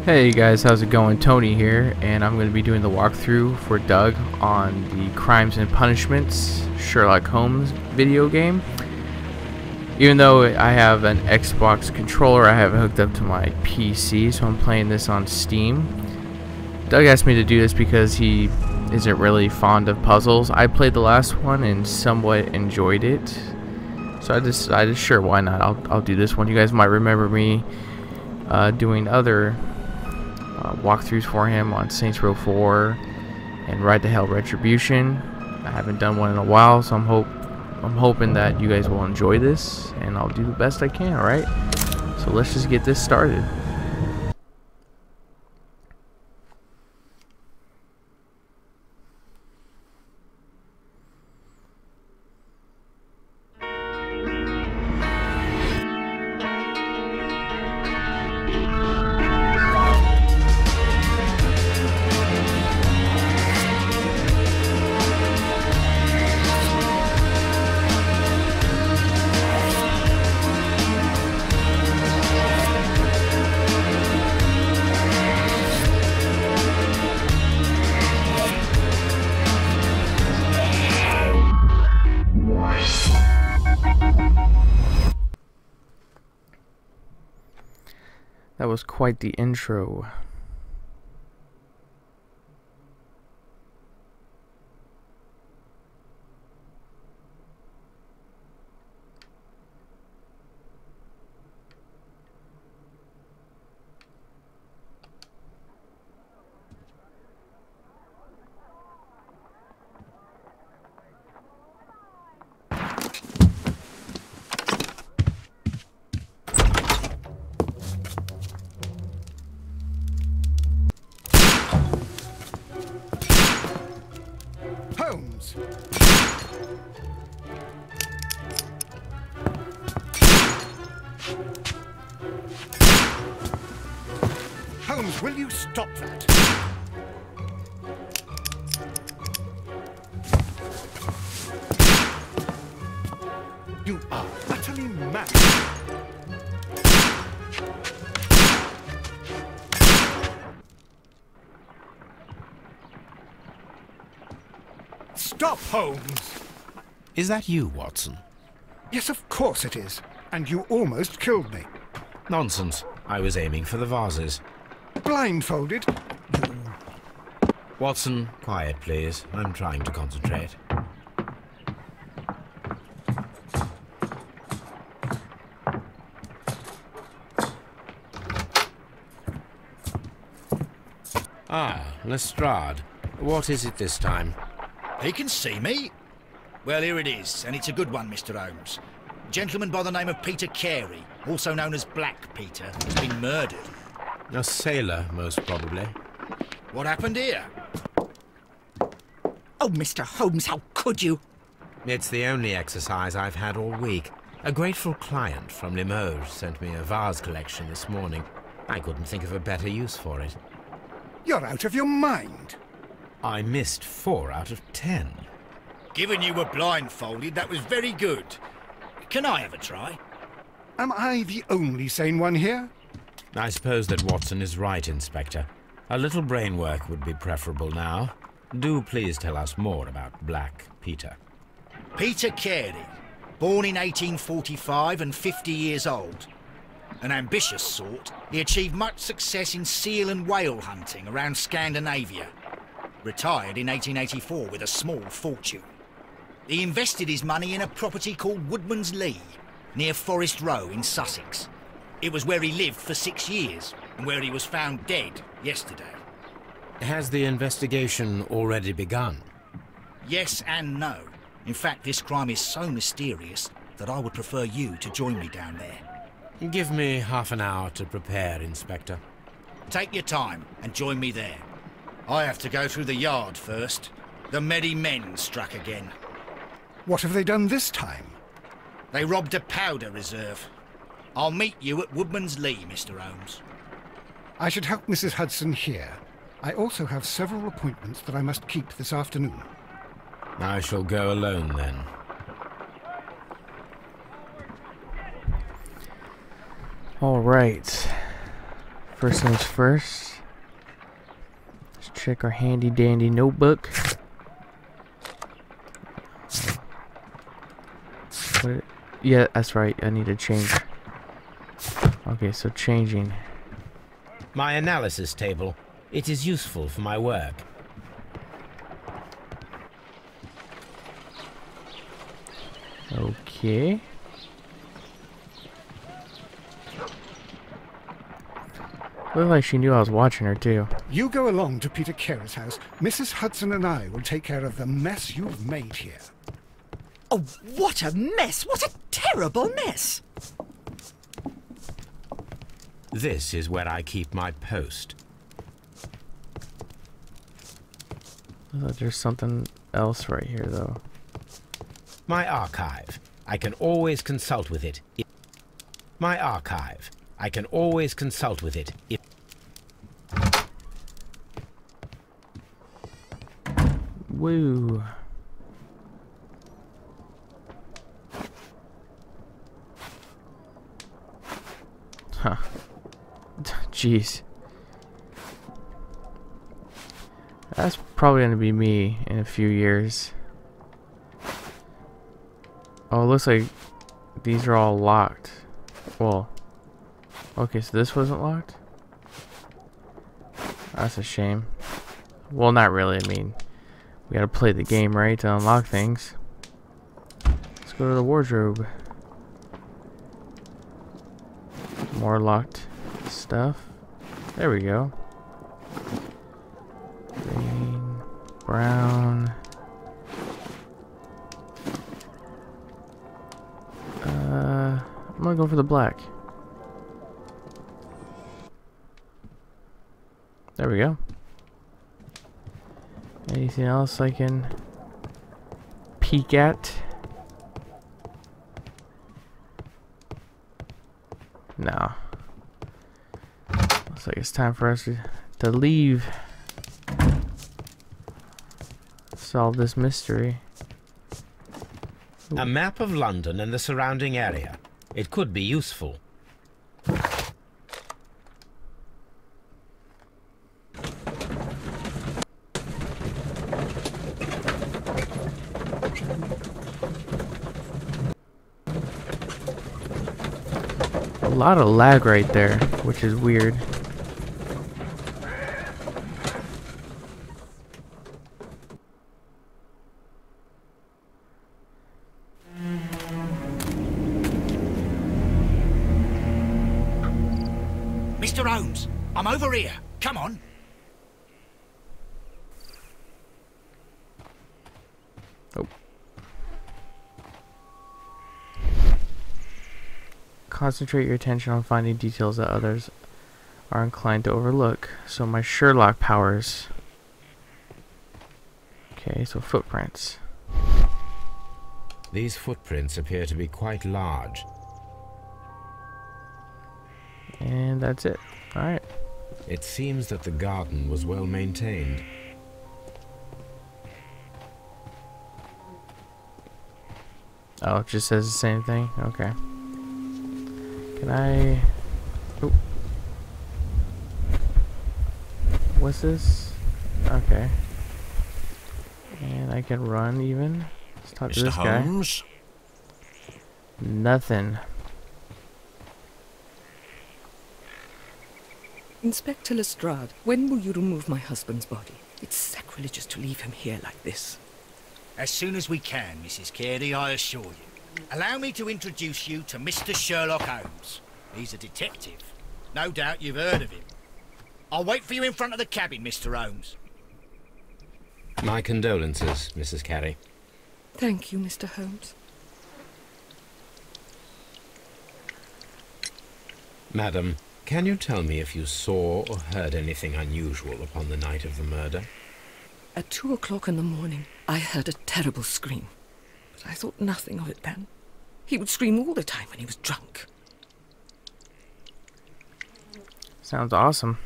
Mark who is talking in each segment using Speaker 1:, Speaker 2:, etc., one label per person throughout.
Speaker 1: Hey guys, how's it going? Tony here, and I'm going to be doing the walkthrough for Doug on the Crimes and Punishments Sherlock Holmes video game. Even though I have an Xbox controller, I have it hooked up to my PC, so I'm playing this on Steam. Doug asked me to do this because he isn't really fond of puzzles. I played the last one and somewhat enjoyed it, so I decided, sure, why not? I'll do this one. You guys might remember me doing other walkthroughs for him on Saints Row 4 and Ride to Hell Retribution. I haven't done one in a while, so I'm hoping that you guys will enjoy this, and I'll do the best I can. Alright, so let's just get this started. That was quite the intro.
Speaker 2: Holmes! Holmes, will you stop that? You are utterly mad. Stop, Holmes!
Speaker 3: Is that you, Watson?
Speaker 2: Yes, of course it is. And you almost killed me.
Speaker 3: Nonsense. I was aiming for the vases.
Speaker 2: Blindfolded?
Speaker 3: Watson, quiet, please. I'm trying to concentrate. Ah, Lestrade. What is it this time?
Speaker 4: He can see me. Well, here it is, and it's a good one, Mr. Holmes. A gentleman by the name of Peter Carey, also known as Black Peter, has been murdered.
Speaker 3: A sailor, most probably.
Speaker 4: What happened here?
Speaker 5: Oh, Mr. Holmes, how could you?
Speaker 3: It's the only exercise I've had all week. A grateful client from Limoges sent me a vase collection this morning. I couldn't think of a better use for it.
Speaker 2: You're out of your mind.
Speaker 3: I missed 4 out of 10.
Speaker 4: Given you were blindfolded, that was very good. Can I have a try?
Speaker 2: Am I the only sane one here?
Speaker 3: I suppose that Watson is right, Inspector. A little brain work would be preferable now. Do please tell us more about Black Peter.
Speaker 4: Peter Carey, born in 1845 and 50 years old. An ambitious sort, he achieved much success in seal and whale hunting around Scandinavia. Retired in 1884 with a small fortune. He invested his money in a property called Woodman's Lee, near Forest Row in Sussex. It was where he lived for 6 years, and where he was found dead yesterday.
Speaker 3: Has the investigation already begun?
Speaker 4: Yes and no. In fact, this crime is so mysterious that I would prefer you to join me down there.
Speaker 3: Give me half an hour to prepare, Inspector.
Speaker 4: Take your time and join me there. I have to go through the yard first. The merry men struck again.
Speaker 2: What have they done this time?
Speaker 4: They robbed a powder reserve. I'll meet you at Woodman's Lee, Mr. Holmes.
Speaker 2: I should help Mrs. Hudson here. I also have several appointments that I must keep this afternoon.
Speaker 3: I shall go alone then.
Speaker 1: Alright. First things first. Let's check our handy dandy notebook. Yeah, that's right. I need to change. Okay, so changing.
Speaker 3: My analysis table. It is useful for my work.
Speaker 1: Okay. Looked like she knew I was watching her too.
Speaker 2: You go along to Peter Carey's house. Mrs. Hudson and I will take care of the mess you've made here.
Speaker 5: Oh, what a mess! What a terrible mess!
Speaker 3: This is where I keep my post.
Speaker 1: There's something else right here though.
Speaker 3: My archive. I can always consult with it. My archive. I can always consult with it.
Speaker 1: Woo. Huh. Jeez. That's probably gonna be me in a few years. Oh, it looks like these are all locked. Well, okay, so this wasn't locked? That's a shame. Well, not really. I mean, we gotta play the game, right, to unlock things. Let's go to the wardrobe. More locked stuff. There we go. Green, brown. I'm gonna go for the black. There we go. Anything else I can peek at? No. Looks like it's time for us to leave. Solve this mystery.
Speaker 3: A map of London and the surrounding area. It could be useful.
Speaker 1: A lot of lag right there, which is weird.
Speaker 4: Mr. Holmes, I'm over here. Come on.
Speaker 1: Oh. Concentrate your attention on finding details that others are inclined to overlook. So my Sherlock powers. Okay, so footprints.
Speaker 3: These footprints appear to be quite large.
Speaker 1: And that's it. Alright.
Speaker 3: It seems that the garden was well maintained.
Speaker 1: Oh, it just says the same thing? Okay. Can I... Oh. What's this? Okay. And I can run even. Let's talk to this guy.
Speaker 4: Holmes?
Speaker 1: Nothing.
Speaker 6: Inspector Lestrade, when will you remove my husband's body? It's sacrilegious to leave him here like this.
Speaker 4: As soon as we can, Mrs. Carey, I assure you. Allow me to introduce you to Mr. Sherlock Holmes. He's a detective. No doubt you've heard of him. I'll wait for you in front of the cabin, Mr. Holmes.
Speaker 3: My condolences, Mrs. Carey.
Speaker 6: Thank you, Mr. Holmes.
Speaker 3: Madam, can you tell me if you saw or heard anything unusual upon the night of the murder?
Speaker 6: At 2 o'clock in the morning, I heard a terrible scream. But I thought nothing of it then. He would scream all the time when he was drunk.
Speaker 1: Sounds awesome.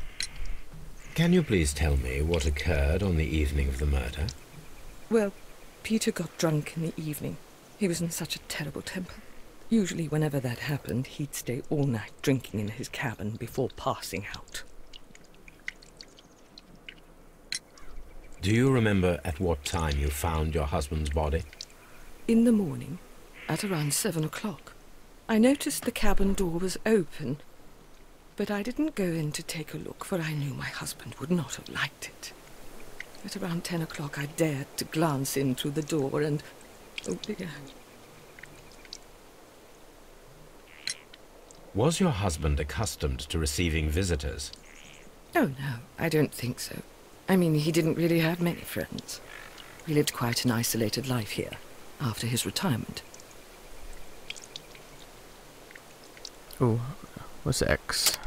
Speaker 3: Can you please tell me what occurred on the evening of the murder?
Speaker 6: Well, Peter got drunk in the evening. He was in such a terrible temper. Usually whenever that happened, he'd stay all night drinking in his cabin before passing out.
Speaker 3: Do you remember at what time you found your husband's body?
Speaker 6: In the morning, at around 7 o'clock, I noticed the cabin door was open, but I didn't go in to take a look, for I knew my husband would not have liked it. At around 10 o'clock, I dared to glance in through the door and... oh dear.
Speaker 3: Was your husband accustomed to receiving visitors?
Speaker 6: Oh, no, I don't think so. I mean, he didn't really have many friends. He lived quite an isolated life here, after his retirement.
Speaker 1: Ooh, what's X?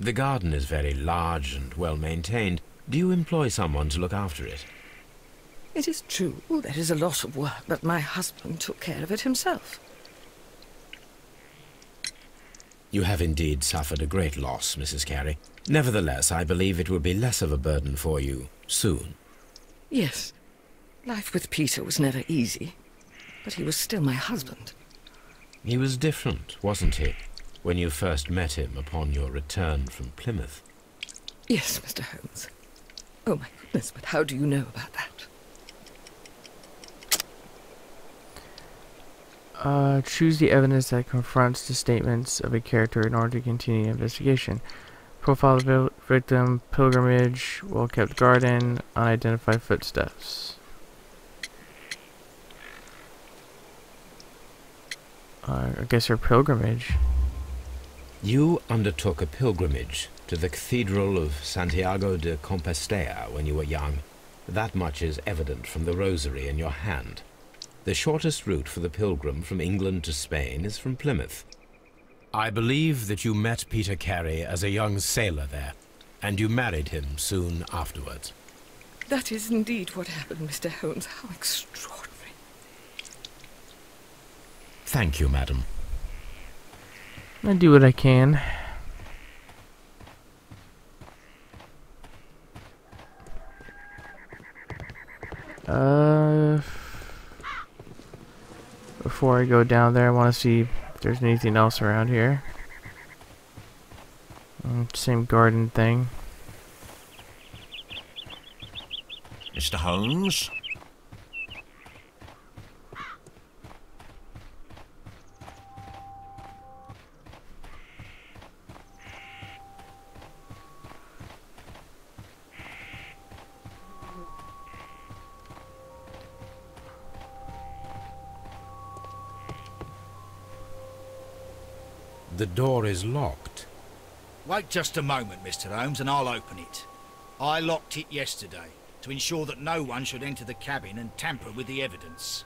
Speaker 3: The garden is very large and well maintained. Do you employ someone to look after it?
Speaker 6: It is true, there is a lot of work, but my husband took care of it himself.
Speaker 3: You have indeed suffered a great loss, Mrs. Carey. Nevertheless, I believe it will be less of a burden for you soon.
Speaker 6: Yes, life with Peter was never easy, but he was still my husband.
Speaker 3: He was different, wasn't he, when you first met him upon your return from Plymouth?
Speaker 6: Yes, Mr. Holmes. Oh my goodness, but how do you know about that?
Speaker 1: Choose the evidence that confronts the statements of a character in order to continue the investigation. Profile of the victim, pilgrimage, well-kept garden, unidentified footsteps. I guess her pilgrimage.
Speaker 3: You undertook a pilgrimage to the Cathedral of Santiago de Compostela when you were young. That much is evident from the rosary in your hand. The shortest route for the pilgrim from England to Spain is from Plymouth. I believe that you met Peter Carey as a young sailor there, and you married him soon afterwards.
Speaker 6: That is indeed what happened, Mr. Holmes. How extraordinary.
Speaker 3: Thank you, madam.
Speaker 1: I do what I can. Before I go down there, I want to see if there's anything else around here. Same garden thing.
Speaker 7: Mr. Holmes?
Speaker 3: The door is locked.
Speaker 4: Wait just a moment, Mr. Holmes, and I'll open it. I locked it yesterday to ensure that no one should enter the cabin and tamper with the evidence.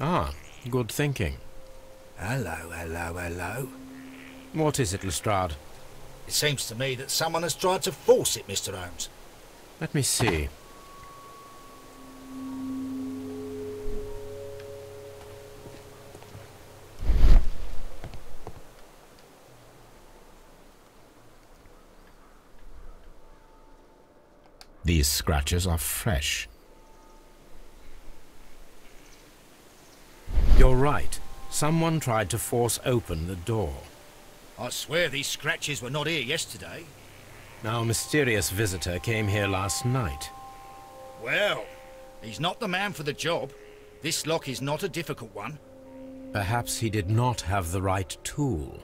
Speaker 3: Ah, good thinking.
Speaker 4: Hello, hello, hello.
Speaker 3: What is it, Lestrade?
Speaker 4: It seems to me that someone has tried to force it, Mr. Holmes.
Speaker 3: Let me see. These scratches are fresh. You're right. Someone tried to force open the door.
Speaker 4: I swear these scratches were not here yesterday.
Speaker 3: Now, a mysterious visitor came here last night.
Speaker 4: Well, he's not the man for the job. This lock is not a difficult one.
Speaker 3: Perhaps he did not have the right tool.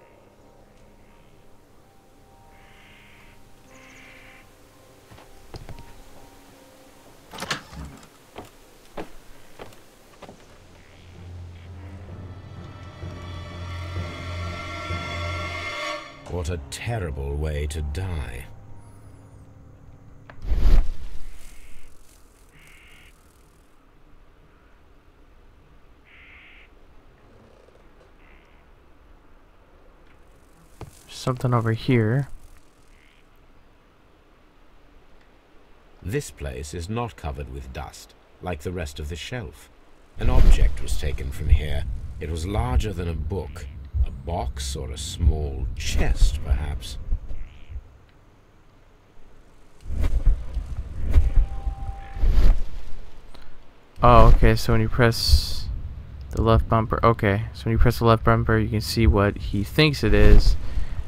Speaker 3: What a terrible way to die.
Speaker 1: something over here.
Speaker 3: This place is not covered with dust, like the rest of the shelf. An object was taken from here. It was larger than a book, a box or a small chest, perhaps.
Speaker 1: Oh, okay, so when you press the left bumper, okay, so when you press the left bumper, you can see what he thinks it is,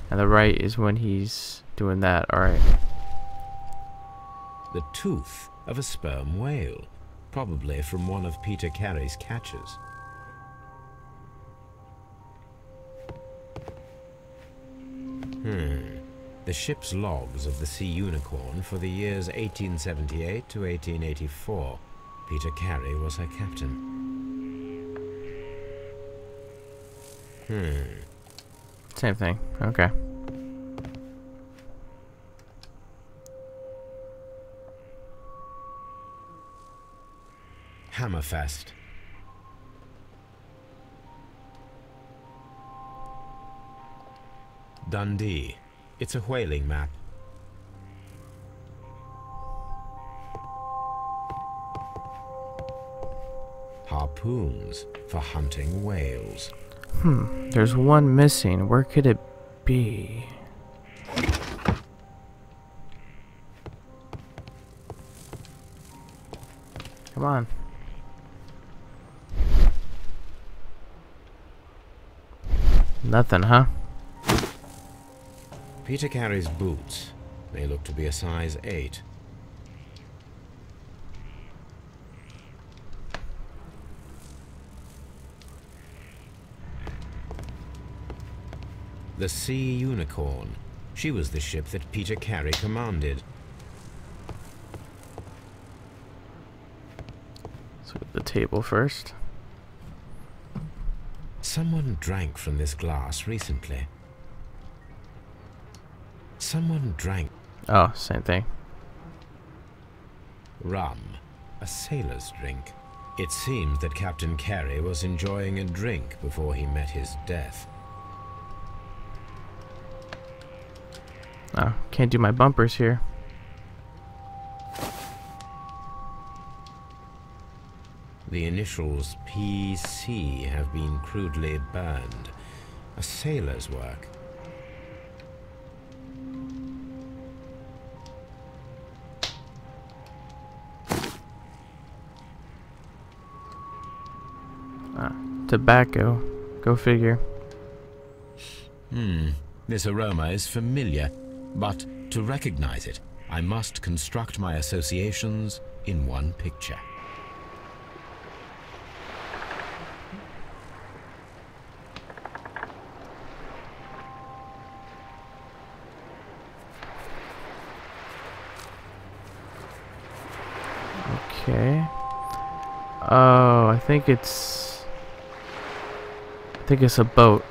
Speaker 1: and the right is when he's doing that. Alright.
Speaker 3: The tooth of a sperm whale, probably from one of Peter Carey's catches. The ship's logs of the Sea Unicorn for the years 1878 to 1884. Peter Carey was her captain.
Speaker 1: Same thing. Okay.
Speaker 3: Hammerfest. Dundee. It's a whaling map. Harpoons for hunting whales.
Speaker 1: There's one missing. Where could it be? Come on. Nothing, huh?
Speaker 3: Peter Carey's boots. They look to be a size 8. The Sea Unicorn. She was the ship that Peter Carey commanded.
Speaker 1: Let's look at the table first.
Speaker 3: Someone drank from this glass recently. Someone drank
Speaker 1: Oh, same thing.
Speaker 3: rum, a sailor's drink. It seems that Captain Carey was enjoying a drink before he met his death.
Speaker 1: Oh, can't do my bumpers here.
Speaker 3: The initials PC have been crudely burned. A sailor's work.
Speaker 1: Tobacco. Go figure.
Speaker 3: This aroma is familiar, but to recognize it, I must construct my associations in one picture.
Speaker 1: Okay. Oh, I think it's a boat.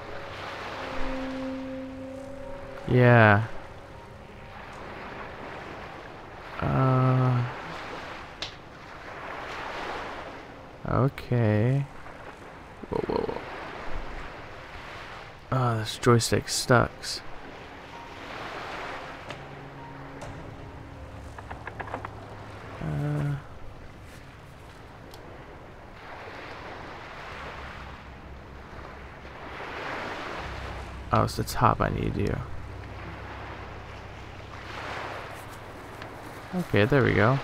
Speaker 1: Yeah. Okay. Whoa. Oh, this joystick sucks. Oh, it's the top I need to do. Okay, there we go.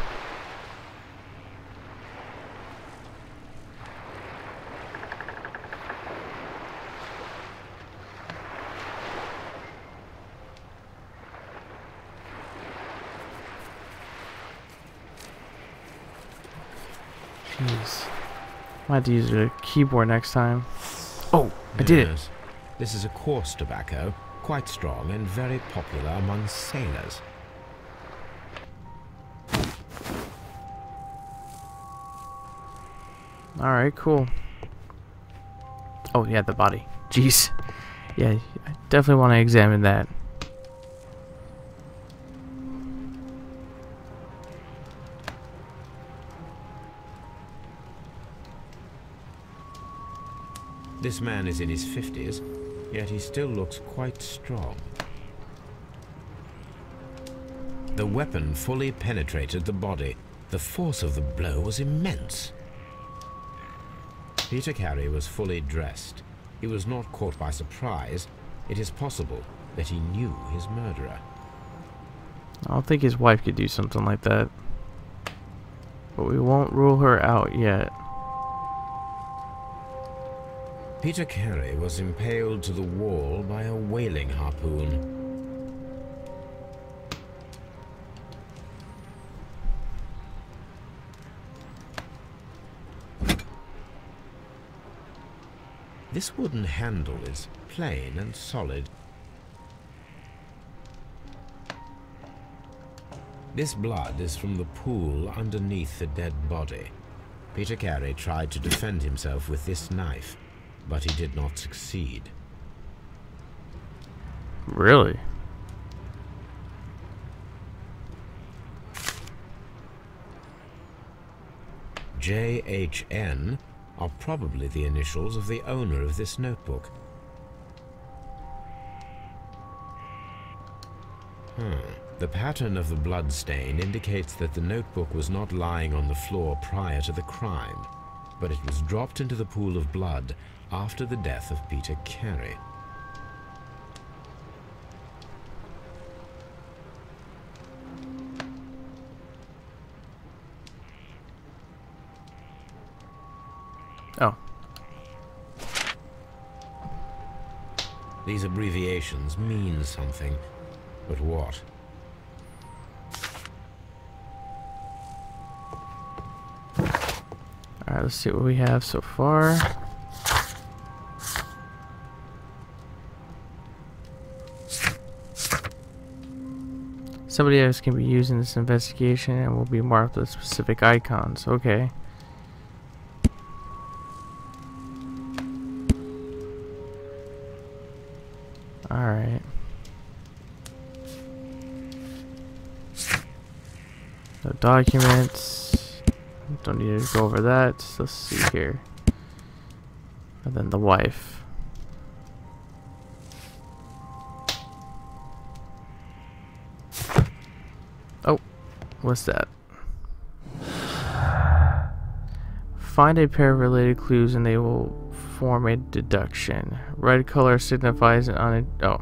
Speaker 1: Jeez. I might have to use a keyboard next time. Oh, I did it.
Speaker 3: This is a coarse tobacco, quite strong and very popular among sailors.
Speaker 1: Alright, cool. Oh, yeah, the body. Jeez. Yeah, I definitely want to examine that.
Speaker 3: This man is in his 50s, yet he still looks quite strong. The weapon fully penetrated the body. The force of the blow was immense. Peter Carey was fully dressed. He was not caught by surprise. It is possible that he knew his murderer.
Speaker 1: I don't think his wife could do something like that. But we won't rule her out yet.
Speaker 3: Peter Carey was impaled to the wall by a whaling harpoon. This wooden handle is plain and solid. This blood is from the pool underneath the dead body. Peter Carey tried to defend himself with this knife, but he did not succeed.
Speaker 1: Really?
Speaker 3: JHN are probably the initials of the owner of this notebook. The pattern of the blood stain indicates that the notebook was not lying on the floor prior to the crime, but it was dropped into the pool of blood after the death of Peter Carey.
Speaker 1: Oh.
Speaker 3: These abbreviations mean something, but what?
Speaker 1: Alright, let's see what we have so far. Somebody else can be used in this investigation and will be marked with specific icons. Okay. Alright. No documents. Don't need to go over that. Let's see here. And then the wife. Oh, what's that? Find a pair of related clues and they will form a deduction. Red color signifies an oh,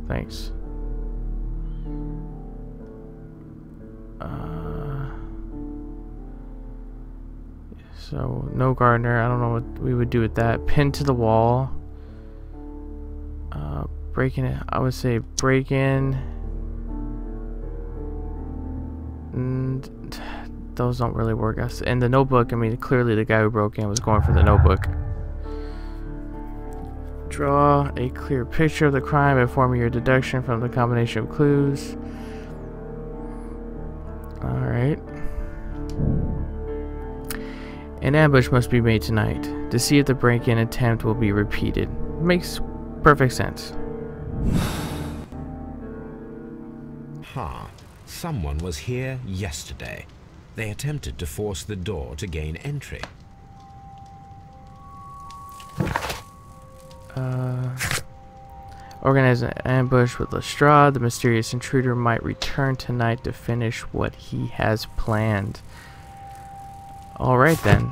Speaker 1: thanks. So, no gardener. I don't know what we would do with that. Pinned to the wall. Breaking it. I would say break in. And those don't really work. And the notebook, I mean, clearly the guy who broke in was going for the notebook. Draw a clear picture of the crime by forming your deduction from the combination of clues. Alright. An ambush must be made tonight to see if the break-in attempt will be repeated. Makes perfect sense.
Speaker 3: Someone was here yesterday. They attempted to force the door to gain entry.
Speaker 1: Organize an ambush with Lestrade. The mysterious intruder might return tonight to finish what he has planned. Alright then.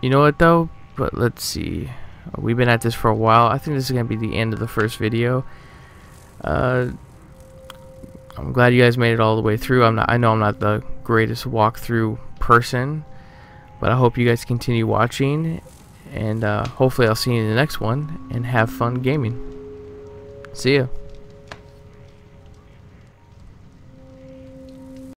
Speaker 1: You know what though? But let's see. We've been at this for a while. I think this is going to be the end of the first video. I'm glad you guys made it all the way through. I know I'm not the greatest walkthrough person, but I hope you guys continue watching, and hopefully I'll see you in the next one, and have fun gaming. See ya.